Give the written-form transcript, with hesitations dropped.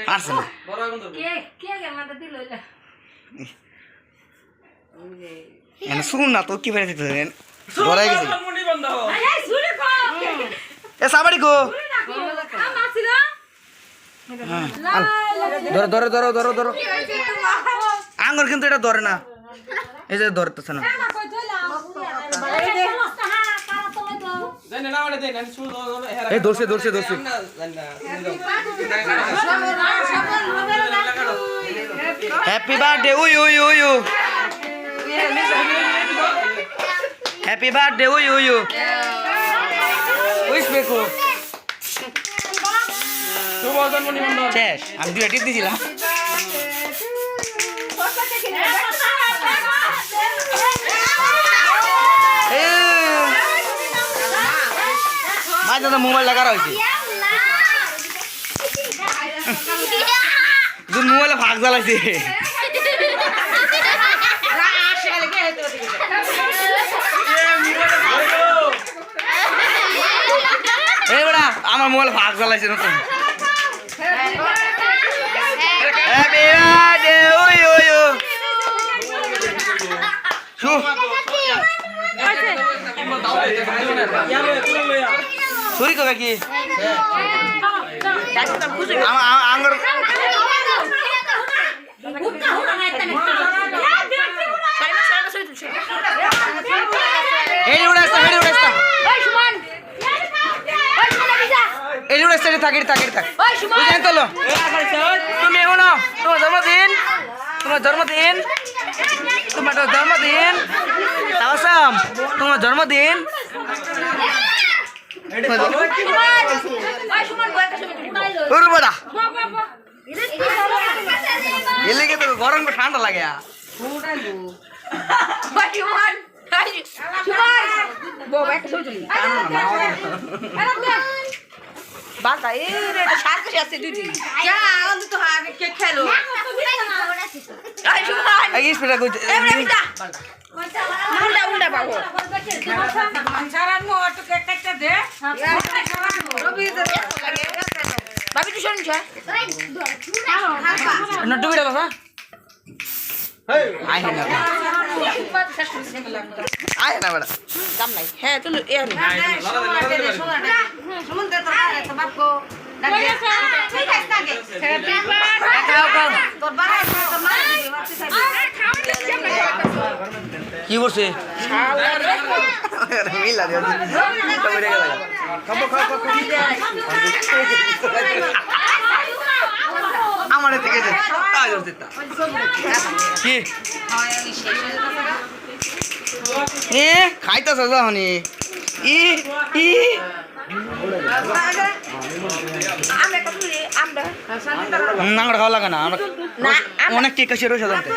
পারছে না শুন না তো কি বেড়ে ধরাই গেছে এ সাবাড়ি গো ধরো ধরো ধরো ধরো ধরো আঙ্গুর কিন্তু এটা ধরে না এই যে ধরতেছে না এই ধরছে ধরছে ধরছে happy birthday we we we you happy birthday we we you wish বেকো শুভ জন্মদিন শেষ আমি দুইটা টিপ দিছিলাম মাঝে তো মোবাইল লাগা রয়েছে মোবাইলে ভাগ জ্বালাইছে এই বেড়া আমার মোবাইল ভাগ জ্বালাইছে নতুন হ্যাপি বার্থডে ওই ওই ও শু সরি কো কি আঙ্গুর এই উড়াস্তা এই উড়াস্তা থাকি থাকি থাক বুঝেন তো তুমি এমন তোমার জন্মদিন তোমার জন্মদিন তাওসাম তোমার জন্মদিন গরম ঠান্ডা লাগে হ্যাঁ চলো কি করছে আমার থেকে কি খাইতেছ যখনই নাঙ্গড়া খাওয়া লাগে না আমরা অনেক কেক আছে রয়েছে জানতে